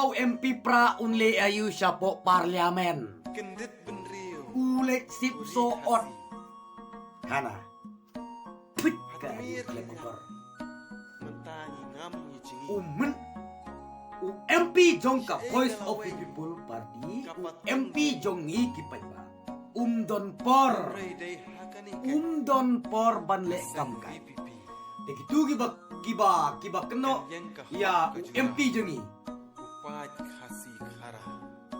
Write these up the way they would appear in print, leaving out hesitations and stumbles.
Kau MP pra unle ayu siapo parlemen. Ulek sip soot. Hana. Pit kali motor. Umen. MP jong ka Voice of the People Party. MP jong ngi kipai ba. Don por. Don por banle kamkai. Begitu kiba keno ya MP jongi.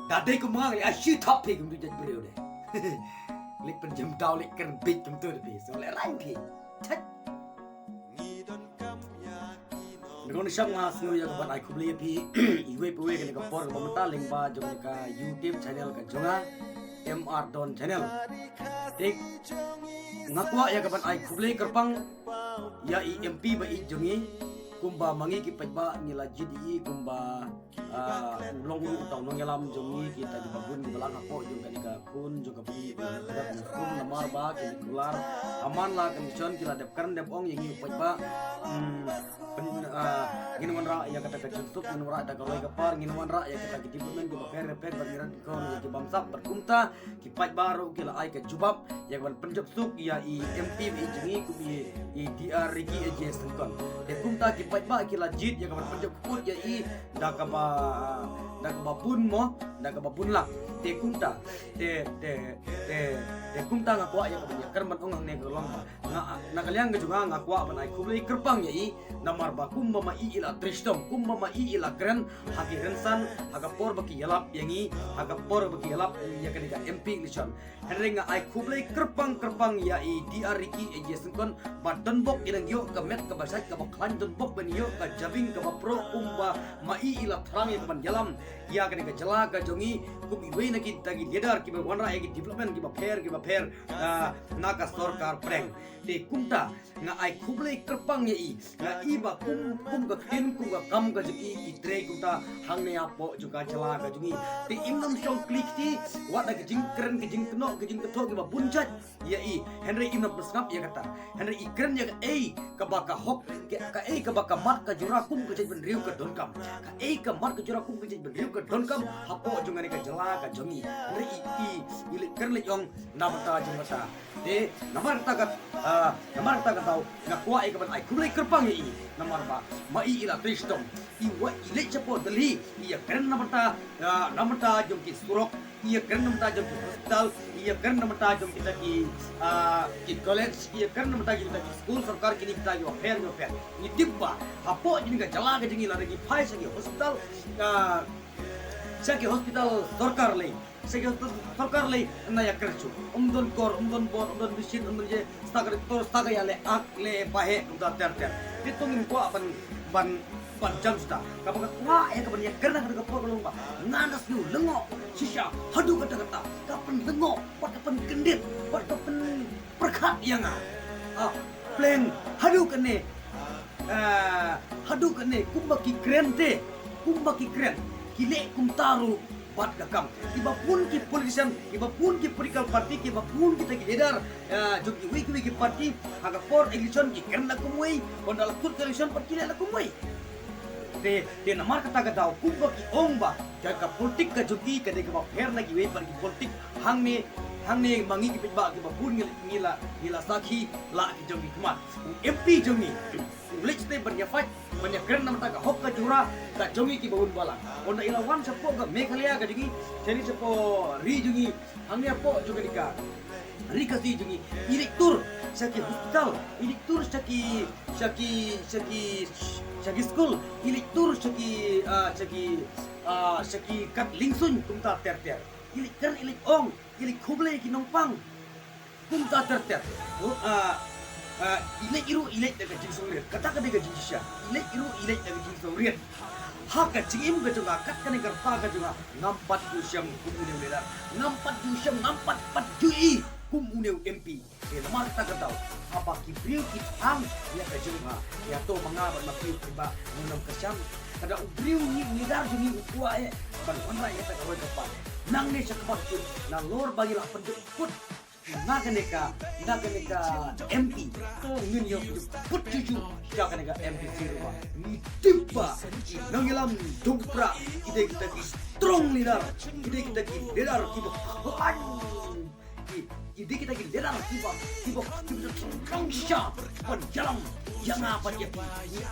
Dadai ko mga kali asyik top pig untuk jadi beliau deh. Lek penjem tau lek kan big kem tu deh. So lek lain pig. Chat. Dengan siang mas nu ya kapan aku beli pi iwe ke por ke pemeta link ba jong ka YouTube channel ka jonga MR Don channel. Tik ngakwa ya kapan aku beli kerpang ya MP ba i jongi kumba mangi ki pajba ngila jidi kumba long utang long yalam jongi kita di babun di belang ako juga di kun juga pi kun namar ba ki kular aman la kondisyon kila dep kan dep ong yang pajba ngin wanra ya kata kecuntuk ngin wanra ada kalau kapar ngin wanra ya kita kitipunan di per bangiran ko ya ki bamsap berkumta ki pajba kila ai ke jubab ya ban penjab suk ya i MP i jongi ku i DR Riki AJS kon de kumta ki pajba kila jit ya kapan penjab kut ya i da kaba pun mo da kaba pun lak te kumta te kumta ngakwa ya kapan ya kerman ong ne golong na kalian juga ngakwa ban ai kubli kerpang ya i namar ba kumba ma i ila tristom kumba ma i ila kren haki rensan haga por baki yalap yangi haga por baki yalap ya kaniga MP nishon henrenga ai kubli kerpang ya i DR Riki AJS kon badan bok inang yo kamet ka basai ka baklan don bok ben yo ka jabing ka pro kumba ma i ila thrang yang ban yalam ya kaniga jala ka jongi kum iwe na kita gi leader ki wanra ya gi development ki ba fair na ka sarkar preng de kumta nga ai kubli kerpang ya i nga iba kum ka kin kum ka kam ka jongi i tre kumta hang ne apo juga jala ka jongi te imnam shong klik ti wa da jing keren ke jing kno ke jing keto ki ba bunjat ya i Henry imnam pesngap ya kata Henry ikren ya ka baka hok ka ka baka mat ka jura kum ka ben riu ka don kam ka ka mat ka jura kum ka ben riu ka don kam hapo jonga ni ka jala ka jongi Henry i keren le yong namata jumata de namar ta ka tau ngakwa ka ban ai kulai kerpang i namar ba ma i ila tristom i wa ile chapo dali i keren namata jong ki surok ia keren namata jong ki hospital ia keren namata jong kita ki college ia keren namata kita ki school sarkar kini kita yo fair ni tibba hapo jini ka jala ka jingi la gi phai sagi hospital sagi hospital sarkar le na ya kerchu umdon bor umdon bisin umdon je staga ya le ak le pahe uda ter ditung ko ban jam sta kapag kwa ya kapan ya kerna ka por long ba nanas nu lengo sisya hadu kata kapan lengo pat kapan kendit pat kapan perkhat yang pleng hadu kene kumbaki kren kile kumtaru bat gakam iba pun ki politician iba pun ki political party iba pun kita ki leader jogi wiki party haga por election ki kerna kumui ondala kut election par kile la kumui de namar kata daw kumba ki ongba jaga politik ka jogi ka de ka fair na ki we par ki politik hangme mangi ki ba ki ba pun ngila sakhi la ki jogi kuma MP jogi ulik ste banyak keren nama taga hok ka jura ka jongi ki baun bala onda ilawan sapo ka mekhalia ka jogi jadi sapo ri jogi hangya po juga dika ri kasi jogi direktur saki hospital direktur saki school direktur saki kat lingsun kumta ter ilik kan ilik ong ilik kuble ki nongpang kumta ter ilik daga jing soriat kata daga jing sya ilik daga jing soriat haka jing ga juga kat kan garta ga juga nampat usyam kumune lera nampat usyam nampat pat jui kumune MP namar ta ga tahu apa ki priu ki am ya ka juga ya to mangaban mapiu ba munam kasyam kada ubriu ni dar juni ukwa ban onra ya ta ga wa nang ne sa kapat na lor bagi la pendukut naganeka MP ngin yo put cucu naganeka MP sirwa ni tiba nangilam dumpra ide kita ki strong leader kiba ide kita ki leader kiba strong sharp pan jalan yang apa dia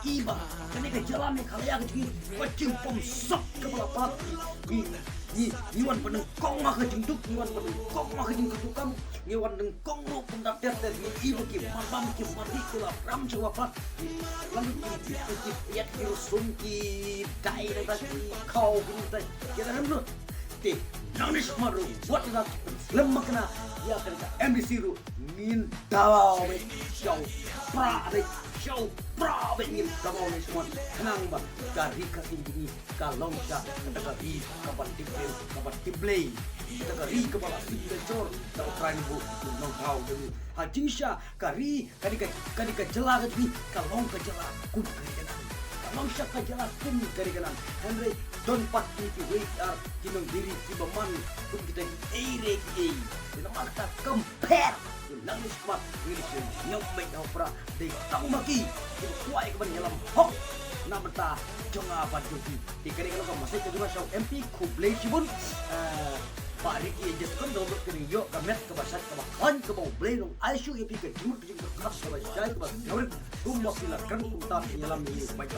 iba kaneka jalan ni kalaya ki pacing pom sok kepala pati ni wan peneng kong mah kejengduk ni wan peneng kong mah kejengduk kamu ni wan peneng kong lu pundak ter ni ibu ki mambam ki mari kula ram jawa pat lalu ki ya ki sum ki dai da kau ki da kita ram lu te nanis maru what is that lemma kana ya kan MBC ru min dawa we show pra ingin kamu ni semua kenang ba kari kasing kalong sa kari kapan tiplay kari kepala signature tau prime bu nong tau dulu hajisha kari ka jela ni kalong ka jela kun kari kanan kalong sa ka jela kun kari kanan Henry don pati ti wait up kinong diri ti baman kun kita ere ki kita ta compare lang smart ngilin nyok baik na pra de tang maki kuai ke dalam hok na mata jonga bajuti dikari kalau masih kedua show MP kublai cibun Pak Riki je kan do kini yo kamet ke basat ke bakan ke bau blai nong aisu EP ke jur ke khas ke basai ke bas ngawin kum masila kan kum ta nyelam ni baik